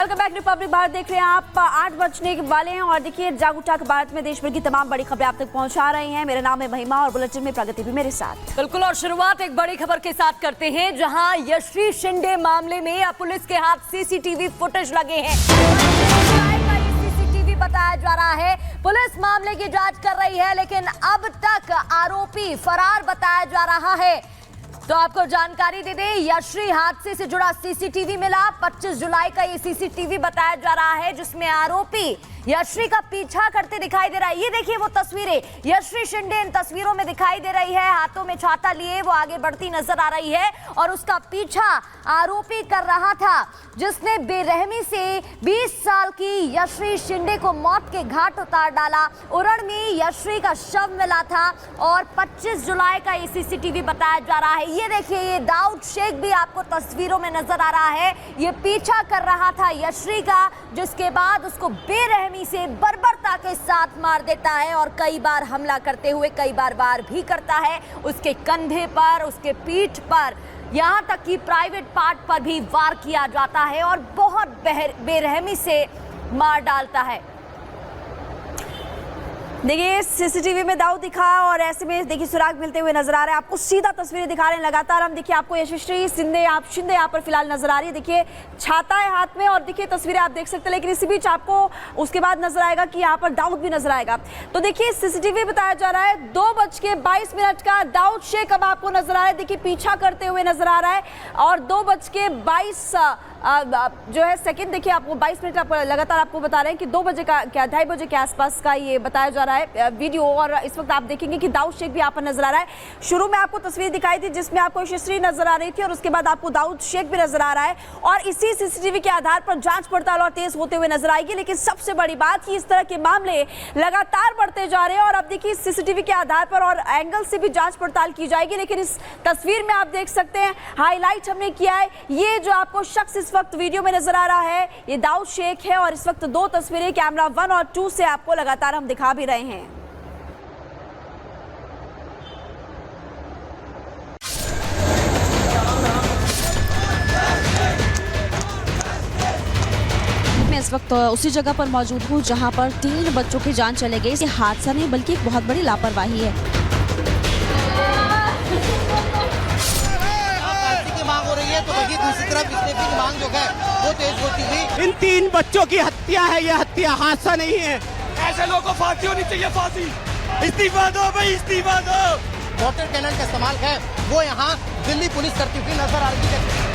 Welcome back Republic Bharat देख रहे हैं आप। 8 बजने वाले हैं और देखिए जागो टाक भारत में देश भर की तमाम बड़ी खबरें आप तक पहुंचा रहे हैं। मेरा नाम है महिमा और बुलेटिन में प्रगति भी मेरे साथ। बिल्कुल, और शुरुआत एक बड़ी खबर के साथ करते हैं, जहां यश्री शिंदे मामले में अब पुलिस के हाथ सीसीटीवी फुटेज लगे हैं। सीसीटीवी बताया जा रहा है, पुलिस मामले की जांच कर रही है, लेकिन अब तक आरोपी फरार बताया जा रहा है। तो आपको जानकारी दे दें, यश्री हादसे से जुड़ा सीसीटीवी मिला। 25 जुलाई का ये सीसीटीवी बताया जा रहा है, जिसमें आरोपी यश्री का पीछा करते दिखाई दे रहा है। ये देखिए वो तस्वीरें, यश्री शिंदे इन तस्वीरों में दिखाई दे रही है, हाथों में छाता लिए वो आगे बढ़ती नजर आ रही है और उसका पीछा आरोपी कर रहा था, जिसने बेरहमी से 20 साल की यश्री शिंदे को मौत के घाट उतार डाला। उरण में यश्री का शव मिला था और 25 जुलाई का ये सीसीटीवी बताया जा रहा है। ये देखिए, ये दाऊद शेख भी आपको तस्वीरों में नजर आ रहा है। ये पीछा कर रहा था यश्री का, जिसके बाद उसको बेरहमी से बर्बरता के साथ मार देता है और कई बार हमला करते हुए कई बार वार भी करता है उसके कंधे पर, उसके पीठ पर, यहां तक कि प्राइवेट पार्ट पर भी वार किया जाता है और बहुत बेरहमी से मार डालता है। देखिए सीसीटीवी में दाऊद दिखा और ऐसे में देखिए सुराग मिलते हुए नजर आ रहे हैं। आपको सीधा तस्वीरें दिखा रहे हैं लगातार हम। देखिए आपको यशस्वी शिंदे यहाँ पर फिलहाल नजर आ रही है। देखिए छाता है हाथ में और देखिए तस्वीरें आप देख सकते हैं, लेकिन इसी बीच आपको उसके बाद नजर आएगा कि यहाँ पर दाऊद भी नजर आएगा। तो देखिए सीसीटीवी बताया जा रहा है 2:22 का दाऊद शेख अब आपको नजर आ रहा है। देखिए पीछा करते हुए नजर आ रहा है और 2:22 जो है सेकंड, देखिए आपको 22 मिनट आप लगातार आपको बता रहे हैं कि 2 बजे का क्या 2:30 बजे के आसपास का ये बताया जा रहा है वीडियो। और इस वक्त आप देखेंगे कि दाऊद शेख भी यहाँ पर नजर आ रहा है। शुरू में आपको तस्वीर दिखाई थी जिसमें आपको यशस्वी नजर आ रही थी और उसके बाद आपको दाऊद शेख भी नजर आ रहा है और इसी सीसीटीवी के आधार पर जांच पड़ताल और तेज होते हुए नजर आएगी। लेकिन सबसे बड़ी बात कि इस तरह के मामले लगातार बढ़ते जा रहे हैं और अब देखिए सीसीटीवी के आधार पर और एंगल से भी जांच पड़ताल की जाएगी। लेकिन इस तस्वीर में आप देख सकते हैं, हाईलाइट हमने किया है, ये जो आपको शख्स इस वक्त वीडियो में नजर आ रहा है ये दाऊद शेख है और इस वक्त 2 तस्वीरें कैमरा 1 और 2 से आपको लगातार हम दिखा भी रहे हैं। मैं इस वक्त उसी जगह पर मौजूद हूँ जहाँ पर 3 बच्चों की जान चले गई। ये हादसा नहीं बल्कि एक बहुत बड़ी लापरवाही है। मांग हो रही है तो वही दूसरी तरफ इस्तीफे की मांग जो है वो तेज होती हुई। इन 3 बच्चों की हत्या है, यह हत्या हादसा नहीं है। ऐसे लोगों को फांसी होनी चाहिए, फांसी। इस्तीफा दो भाई, इस्तीफा दो। वाटर कैनन का इस्तेमाल है वो यहाँ दिल्ली पुलिस करती हुई नजर आ रही है।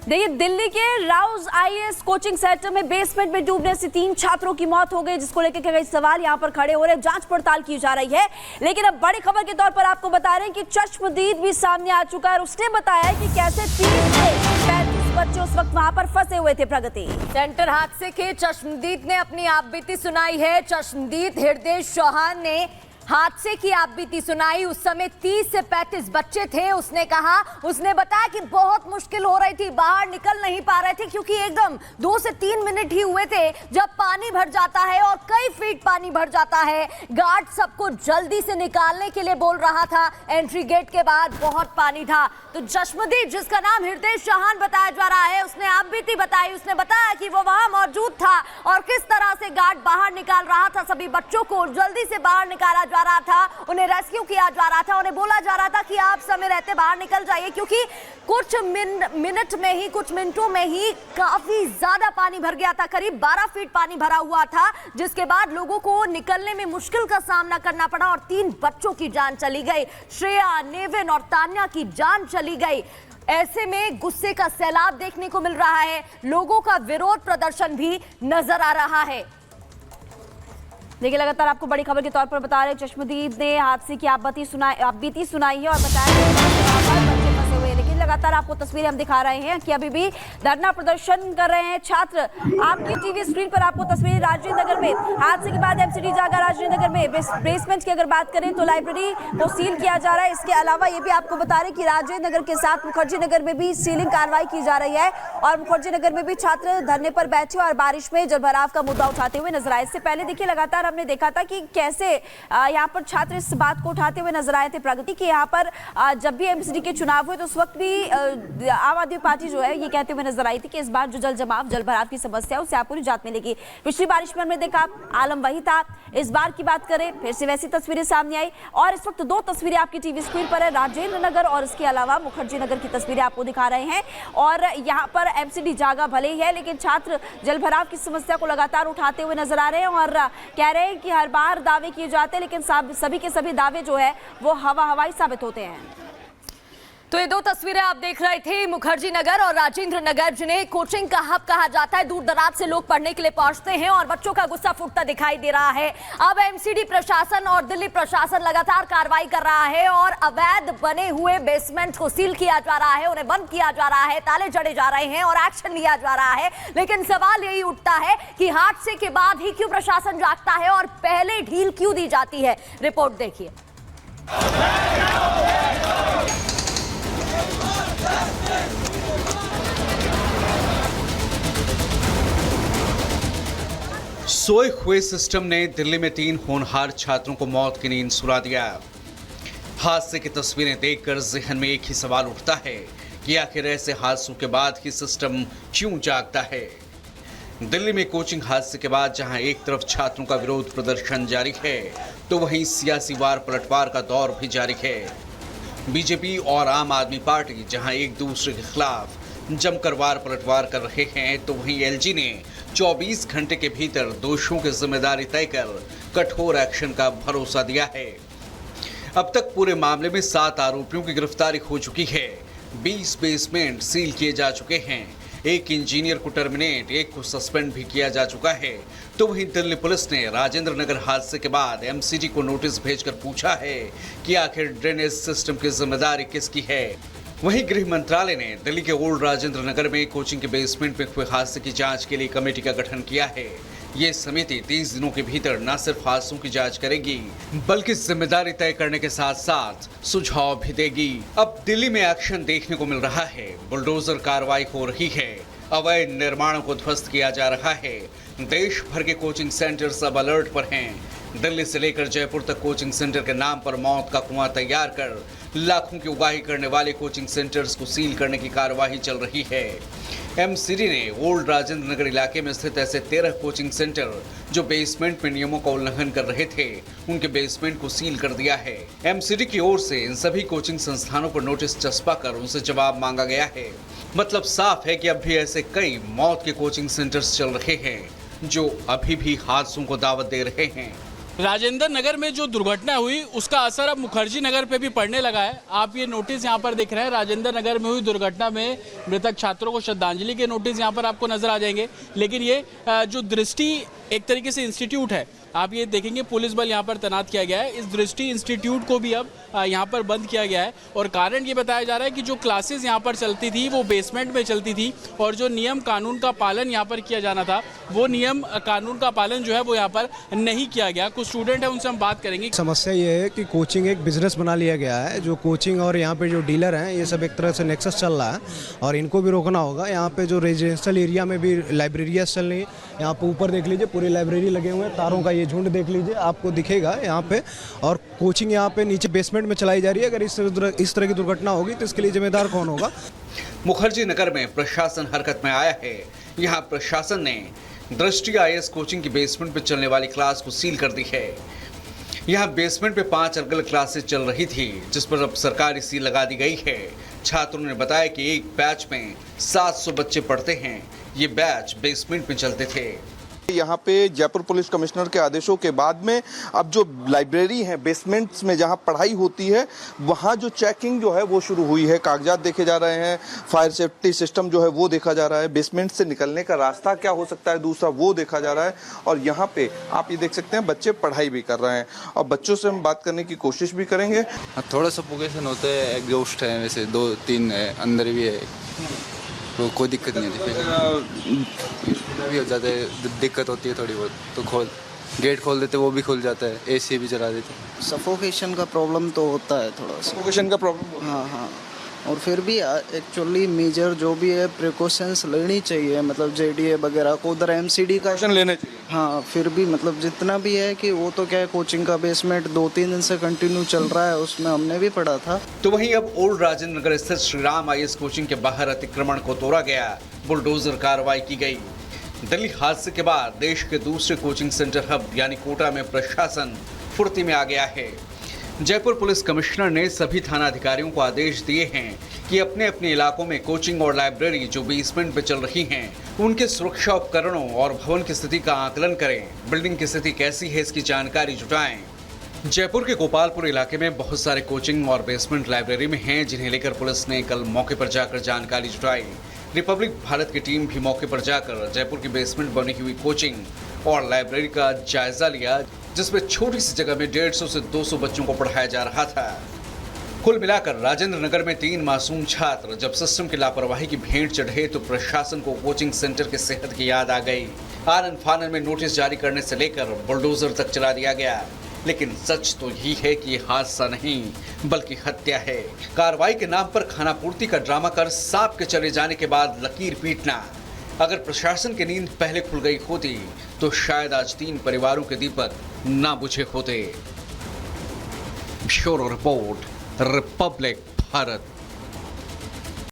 देखिए दिल्ली के राउज आईएएस कोचिंग सेंटर में बेसमेंट में डूबने से 3 छात्रों की मौत हो गई, जिसको लेकर कई सवाल यहां पर खड़े हो रहे हैं। जांच पड़ताल की जा रही है, लेकिन अब बड़ी खबर के तौर पर आपको बता रहे हैं कि चश्मदीद भी सामने आ चुका है और उसने बताया है कि कैसे 30 से 35 बच्चे उस वक्त वहां पर फंसे हुए थे। प्रगति सेंटर हादसे के चश्मदीद ने अपनी आपबीती सुनाई है। चश्मदीद हृदय चौहान ने हादसे की आपबीती सुनाई। उस समय 30 से 35 बच्चे थे। उसने बताया कि बहुत मुश्किल हो रही थी, बाहर निकल नहीं पा रहे थे क्योंकि एकदम 2 से 3 मिनट ही हुए थे जब पानी भर जाता है और कई फीट पानी भर जाता है। गार्ड सबको जल्दी से निकालने के लिए बोल रहा था। एंट्री गेट के बाद बहुत पानी था। तो चश्मदीद, जिसका नाम हृदय चौहान बताया जा रहा है, उसने आपबीती बताई। उसने बताया कि वो वहां मौजूद था और किस तरह से गार्ड बाहर निकाल रहा था। सभी बच्चों को जल्दी से बाहर निकाला जा रहा था, उन्हें रेस्क्यू किया जा रहा था। उन्हें बोला जा रहा था कि आप समय रहते बाहर निकल जाइए, क्योंकि कुछ मिनट में ही, कुछ मिनटों में ही काफी ज्यादा पानी भर गया था। करीब 12 फीट पानी भरा हुआ था, जिसके बाद लोगों को निकलने में मुश्किल का सामना करना पड़ा और 3 बच्चों की जान चली गई। श्रेया, नेविन और तान्या की जान चली गई। ऐसे में गुस्से का सैलाब देखने को मिल रहा है, लोगों का विरोध प्रदर्शन भी नजर आ रहा है। देखिए लगातार आपको बड़ी खबर के तौर पर बता रहे हैं, चश्मदीद ने हादसे की आपबीती सुनाई है और बताया कि बच्चे फंसे हुए, लेकिन लगातार आपको तस्वीरें हम दिखा रहे हैं कि अभी भी धरना प्रदर्शन कर रहे हैं छात्र। आपकी टीवी स्क्रीन पर आपको तस्वीरें राजेंद्र नगर में हादसे के बाद एमसीडी जागा राजेंद्र नगर में बेसमेंट की अगर बात करें तो लाइब्रेरी को सील किया जा रहा है। इसके अलावा ये भी आपको बता रहे कि राजेंद्र नगर के साथ मुखर्जी नगर में भी सीलिंग कार्रवाई की जा रही है और मुखर्जी नगर में भी छात्र धरने पर बैठे और बारिश में जलभराव का मुद्दा उठाते हुए नजर आए। इससे पहले देखिए लगातार हमने देखा था कि कैसे यहाँ पर छात्र इस बात को उठाते हुए नजर आए थे प्रगति कि यहाँ पर जब भी एमसीडी के चुनाव हुए तो उस वक्त भी आम आदमी पार्टी जो है ये कहते हुए नजर आई थी कि इस बार जो जलभराव की समस्या है उससे आपको निजात मिलेगी। पिछली बारिश में हमने देखा आलम वही था, इस बार की बात करें फिर से वैसी तस्वीरें सामने आई और इस वक्त दो तस्वीरें आपकी टीवी स्क्रीन पर है, राजेंद्र नगर और इसके अलावा मुखर्जी नगर की तस्वीरें आपको दिखा रहे हैं। और यहाँ पर एमसीडी जागा भले ही है लेकिन छात्र जलभराव की समस्या को लगातार उठाते हुए नजर आ रहे हैं और कह रहे हैं कि हर बार दावे किए जाते हैं लेकिन सभी के सभी दावे जो है वो हवाई साबित होते हैं। तो ये दो तस्वीरें आप देख रहे थे मुखर्जी नगर और राजेंद्र नगर, जिन्हें कोचिंग का हब कहा जाता है। दूर दराज से लोग पढ़ने के लिए पहुंचते हैं और बच्चों का गुस्सा फूटता दिखाई दे रहा है। अब एमसीडी प्रशासन और दिल्ली प्रशासन लगातार कार्रवाई कर रहा है और अवैध बने हुए बेसमेंट को सील किया जा रहा है, उन्हें बंद किया जा रहा है, ताले जड़े जा रहे हैं और एक्शन लिया जा रहा है। लेकिन सवाल यही उठता है कि हादसे के बाद ही क्यों प्रशासन जागता है और पहले ढील क्यों दी जाती है। रिपोर्ट देखिए। सोए हुए सिस्टम ने दिल्ली में 3 होनहार छात्रों को मौत की नींद सुला दिया। हादसे की तस्वीरें देखकर जहन में एक ही सवाल उठता है कि आखिर ऐसे हादसों के बाद ही सिस्टम क्यों जागता है। दिल्ली में कोचिंग हादसे के बाद जहां एक तरफ छात्रों का विरोध प्रदर्शन जारी है तो वहीं सियासी वार पलटवार का दौर भी जारी है। बीजेपी और आम आदमी पार्टी जहां एक दूसरे के खिलाफ जमकर वार पलटवार कर रहे हैं तो वहीं एलजी ने 24 घंटे के भीतर दोषियों की जिम्मेदारी तय कर कठोर एक्शन का भरोसा दिया है। अब तक पूरे मामले में 7 आरोपियों की गिरफ्तारी हो चुकी है। 20 बेसमेंट सील किए जा चुके हैं। एक इंजीनियर को टर्मिनेट, एक को सस्पेंड भी किया जा चुका है। तो वहीं दिल्ली पुलिस ने राजेंद्र नगर हादसे के बाद एमसीडी को नोटिस भेजकर पूछा है कि आखिर ड्रेनेज सिस्टम की जिम्मेदारी किसकी है। वहीं गृह मंत्रालय ने दिल्ली के ओल्ड राजेंद्र नगर में कोचिंग के बेसमेंट में हुए हादसे की जांच के लिए कमेटी का गठन किया है। ये समिति 30 दिनों के भीतर न सिर्फ हादसों की जांच करेगी बल्कि जिम्मेदारी तय करने के साथ साथ सुझाव भी देगी। अब दिल्ली में एक्शन देखने को मिल रहा है। बुलडोजर कार्रवाई हो रही है, अवैध निर्माणों को ध्वस्त किया जा रहा है। देश भर के कोचिंग सेंटर्स अब अलर्ट पर हैं। दिल्ली से लेकर जयपुर तक कोचिंग सेंटर के नाम पर मौत का कुआं तैयार कर लाखों की उगाही करने वाले कोचिंग सेंटर्स को सील करने की कार्यवाही चल रही है। एमसीडी ने ओल्ड राजेंद्र नगर इलाके में स्थित ऐसे 13 कोचिंग सेंटर जो बेसमेंट में नियमों का उल्लंघन कर रहे थे उनके बेसमेंट को सील कर दिया है। एमसीडी की ओर से इन सभी कोचिंग संस्थानों पर नोटिस चस्पा कर उनसे जवाब मांगा गया है। मतलब साफ है कि अब भी ऐसे कई मौत के कोचिंग सेंटर्स चल रहे हैं जो अभी भी हादसों को दावत दे रहे हैं। राजेंद्र नगर में जो दुर्घटना हुई उसका असर अब मुखर्जी नगर पे भी पड़ने लगा है। आप ये नोटिस यहाँ पर देख रहे हैं, राजेंद्र नगर में हुई दुर्घटना में मृतक छात्रों को श्रद्धांजलि के नोटिस यहाँ पर आपको नजर आ जाएंगे। लेकिन ये जो दृष्टि एक तरीके से इंस्टीट्यूट है, आप ये देखेंगे पुलिस बल यहाँ पर तैनात किया गया है। इस दृष्टि इंस्टीट्यूट को भी अब यहाँ पर बंद किया गया है और कारण ये बताया जा रहा है कि जो क्लासेस यहाँ पर चलती थी वो बेसमेंट में चलती थी और जो नियम कानून का पालन यहाँ पर किया जाना था वो नियम कानून का पालन जो है वो यहाँ पर नहीं किया गया। कुछ स्टूडेंट है उनसे हम बात करेंगे। समस्या ये है कि कोचिंग एक बिजनेस बना लिया गया है। जो कोचिंग और यहाँ पे जो डीलर हैं ये सब एक तरह से नेक्सस चल रहा है और इनको भी रोकना होगा। यहाँ पे जो रेजिडेंशियल एरिया में भी लाइब्रेरियाँ चल रही है। यहाँ पे ऊपर देख लीजिए पूरी लाइब्रेरी लगे हुए हैं, तारों का ये झुंड देख लीजिए, आपको दिखेगा यहाँ पे। और कोचिंग यहाँ पे नीचे बेसमेंट में चलाई जा रही है। अगर इस तरह की दुर्घटना होगी तो इसके लिए जिम्मेदार कौन होगा? मुखर्जी नगर में प्रशासन हरकत में आया है। यहाँ प्रशासन ने दृष्टि आईएएस कोचिंग की बेसमेंट में चलने वाली क्लास को सील कर दी है। यहाँ बेसमेंट पे 5 अलग अलग क्लासेस चल रही थी जिस पर अब सरकारी सील लगा दी गई है। छात्रों ने बताया कि एक बैच में 700 बच्चे पढ़ते हैं। ये बैच बेसमेंट में चलते थे। यहाँ पे जयपुर पुलिस कमिश्नर के आदेशों के बाद में अब जो लाइब्रेरी है बेसमेंट्स में जहाँ पढ़ाई होती है वहाँ जो चेकिंग जो है वो शुरू हुई है। कागजात देखे जा रहे हैं, फायर सेफ्टी सिस्टम जो है वो देखा जा रहा है, बेसमेंट से निकलने का रास्ता क्या हो सकता है दूसरा वो देखा जा रहा है। और यहाँ पे आप ये देख सकते हैं बच्चे पढ़ाई भी कर रहे हैं और बच्चों से हम बात करने की कोशिश भी करेंगे। थोड़ा सफोकेशन होता है, एग्जॉस्ट है, वैसे 2-3 है, अंदर भी है, तो कोई दिक्कत नहीं होती। भी हो जाता है, दिक्कत होती है थोड़ी बहुत, तो गेट खोल देते वो भी खुल जाता है, एसी भी चला देते। सफोकेशन का प्रॉब्लम तो होता है थोड़ा सा। सफोकेशन का प्रॉब्लम? हाँ। और फिर भी एक्चुअली मेजर जो भी है प्रिकॉशंस लेनी चाहिए, मतलब जेडीए वगैरह को उधर एमसीडी का लेने चाहिए। हाँ, फिर भी मतलब जितना भी है कि वो तो क्या है, कोचिंग का बेसमेंट 2-3 दिन से कंटिन्यू चल रहा है, उसमें हमने भी पढ़ा था। तो वहीं अब ओल्ड राजेंद्र नगर स्थित श्री राम आईएएस कोचिंग के बाहर अतिक्रमण को तोड़ा गया, बुलडोजर कार्रवाई की गई। दिल्ली हादसे के बाद देश के दूसरे कोचिंग सेंटर हब यानी कोटा में प्रशासन फुर्ती में आ गया है। जयपुर पुलिस कमिश्नर ने सभी थाना अधिकारियों को आदेश दिए हैं कि अपने अपने इलाकों में कोचिंग और लाइब्रेरी जो बेसमेंट में चल रही हैं, उनके सुरक्षा उपकरणों और भवन की स्थिति का आकलन करें, बिल्डिंग की स्थिति कैसी है इसकी जानकारी जुटाएं। जयपुर के गोपालपुर इलाके में बहुत सारे कोचिंग और बेसमेंट लाइब्रेरी में हैं, जिन्हें लेकर पुलिस ने कल मौके पर जाकर जानकारी जुटाई। रिपब्लिक भारत की टीम भी मौके पर जाकर जयपुर की बेसमेंट बनी हुई कोचिंग और लाइब्रेरी का जायजा लिया, जिसमें छोटी सी जगह में 150 से 200 बच्चों को पढ़ाया जा रहा था। कुल मिलाकर राजेंद्र नगर में 3 मासूम छात्र जब सिस्टम की लापरवाही की भेंट चढ़े तो प्रशासन को कोचिंग सेंटर के सेहत की याद आ गई। आनन फानन में नोटिस जारी करने से लेकर बुलडोजर तक चला दिया गया। लेकिन सच तो यही है कि ये हादसा नहीं बल्कि हत्या है। कार्रवाई के नाम पर खानापूर्ति का ड्रामा कर सांप के चले जाने के बाद लकीर पीटना। अगर प्रशासन की नींद पहले खुल गई होती तो शायद आज 3 परिवारों के दीपक ना बुझे होते। Bureau report, Republic Bharat.